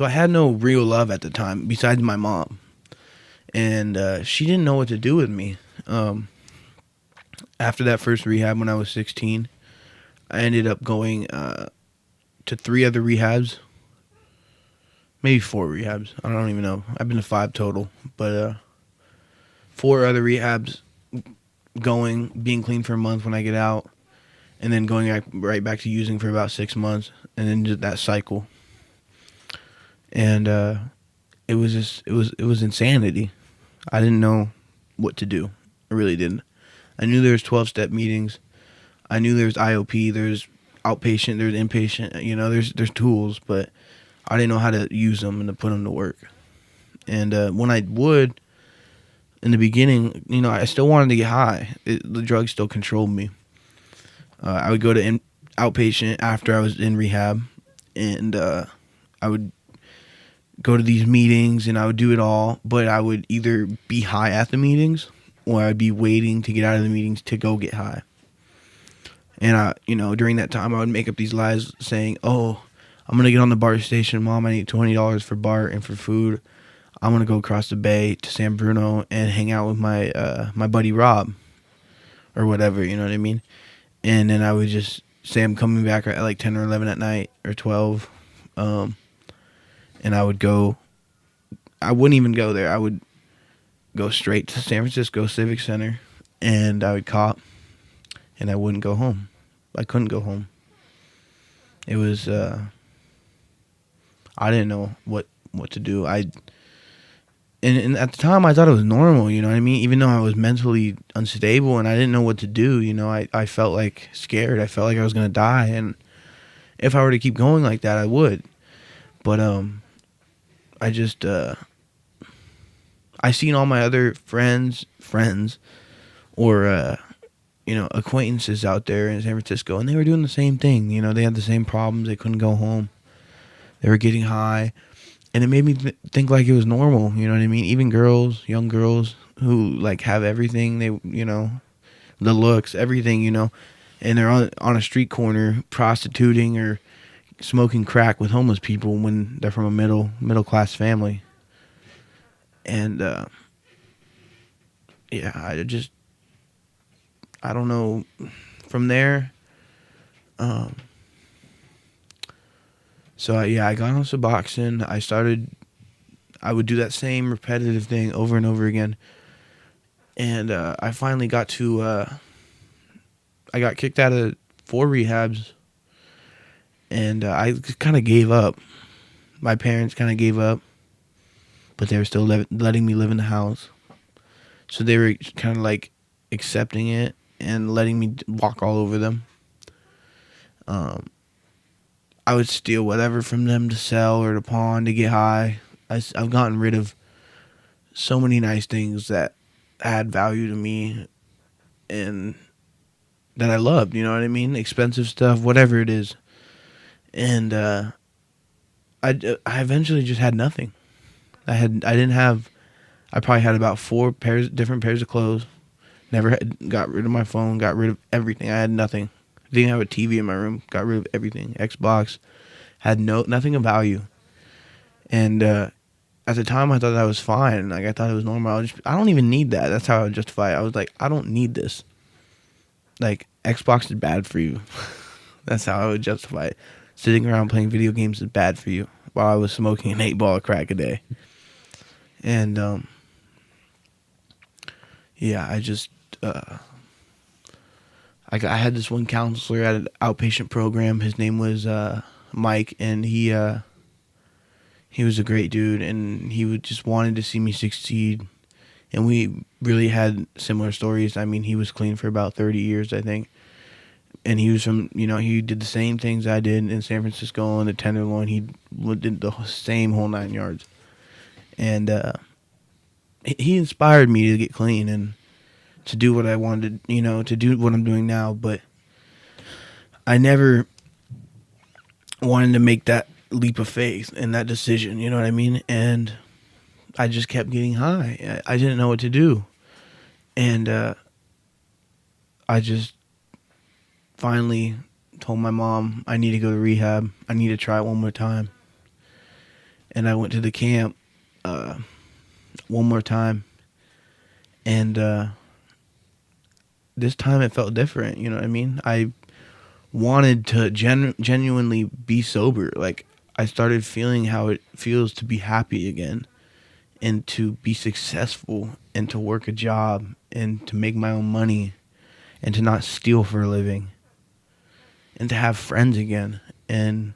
So I had no real love at the time besides my mom, and she didn't know what to do with me. Um, After that first rehab when I was 16, I ended up going to three other rehabs, maybe four rehabs. I don't even know. I've been to five total, but four other rehabs. Going, being clean for a month when I get out, and then going right back to using for about 6 months, and then just that cycle. And it was just it was insanity. I didn't know what to do. I really didn't. I knew there was 12-step meetings. I knew there was IOP. There's outpatient. There's inpatient. You know, there's tools, but I didn't know how to use them and to put them to work. And when I would, in the beginning, you know, I still wanted to get high. The drugs still controlled me. I would go to outpatient after I was in rehab, and I would go to these meetings, and I would do it all, but I would either be high at the meetings, or I'd be waiting to get out of the meetings to go get high. And during that time, I would make up these lies saying, "Oh, I'm gonna get on the BART station, Mom. I need $20 for BART and for food. I'm gonna go across the bay to San Bruno and hang out with my buddy Rob, or whatever." You know what I mean? And then I would just say I'm coming back at like 10 or 11 at night or 12, and I would go. I wouldn't even go there. I would go straight to San Francisco Civic Center, and I would cop, and I wouldn't go home. I couldn't go home. It was I didn't know what to do. And at the time I thought it was normal, you know what I mean? Even though I was mentally unstable and I didn't know what to do, you know, I felt like scared. I felt like I was gonna die, and if I were to keep going like that, I would. But I just I seen all my other friends or acquaintances out there in San Francisco, and they were doing the same thing. You know, they had the same problems. They couldn't go home. They were getting high, and it made me think like it was normal. You know what I mean? Even girls, young girls who like have everything. They, the looks, everything. And they're on a street corner prostituting or smoking crack with homeless people when they're from a middle class family. And I don't know. From there, I got on Suboxone. I would do that same repetitive thing over and over again. And I finally got to, I got kicked out of 4 rehabs. And I kind of gave up. My parents kind of gave up. But they were still letting me live in the house. So they were kind of like accepting it and letting me walk all over them. I would steal whatever from them to sell or to pawn to get high. I've gotten rid of so many nice things that had value to me and that I loved, you know what I mean? Expensive stuff, whatever it is. And I eventually just had nothing. I probably had about 4 different pairs of clothes. Got rid of my phone, got rid of everything. I had nothing. Didn't have a TV in my room. Got rid of everything. Xbox had nothing of value. And at the time, I thought that was fine. Like, I thought it was normal. I don't even need that. That's how I would justify it. I was like, I don't need this. Like, Xbox is bad for you. That's how I would justify it. Sitting around playing video games is bad for you, while I was smoking an 8-ball of crack a day. And I just I had this one counselor at an outpatient program. His name was Mike, and he was a great dude, and he would just wanted to see me succeed. And we really had similar stories. I mean, he was clean for about 30 years, I think. And he was from, he did the same things I did in San Francisco in the Tenderloin. He did the same whole 9 yards. And he inspired me to get clean and to do what I wanted, to do what I'm doing now. But I never wanted to make that leap of faith and that decision, you know what I mean? And I just kept getting high. I didn't know what to do. And I just finally told my mom, I need to go to rehab. I need to try it one more time. and I went to the camp one more time, and this time it felt different. You know what I mean? I wanted to genuinely be sober. Like, I started feeling how it feels to be happy again, and to be successful, and to work a job, and to make my own money, and to not steal for a living, and to have friends again, and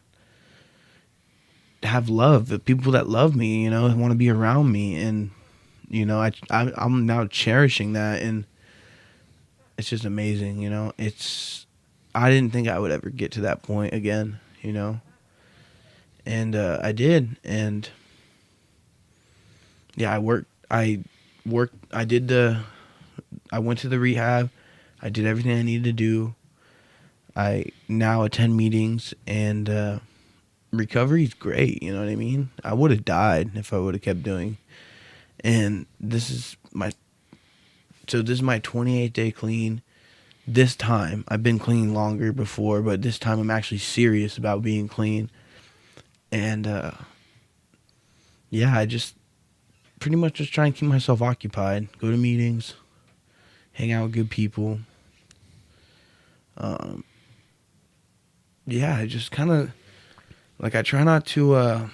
have love, the people that love me, want to be around me. And I'm now cherishing that, and it's just amazing. I didn't think I would ever get to that point again, and I did. And yeah, I went to the rehab. I did everything I needed to do. I now attend meetings, and recovery's great. You know what I mean? I would have died if I would have kept doing. And this is my 28th day clean. This time, I've been clean longer before, but this time I'm actually serious about being clean. And yeah, I just pretty much just try and keep myself occupied. Go to meetings, hang out with good people. Yeah, I just kind of, like, I try not to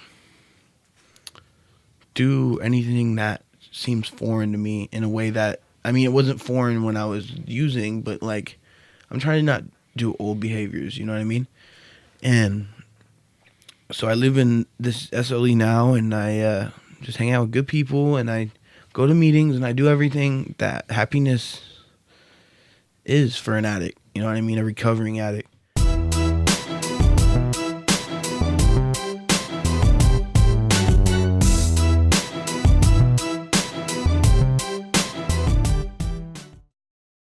do anything that seems foreign to me, in a way that, I mean, it wasn't foreign when I was using, but, like, I'm trying to not do old behaviors, you know what I mean? And so I live in this SLE now, and I just hang out with good people, and I go to meetings, and I do everything that happiness is for an addict, you know what I mean? A recovering addict.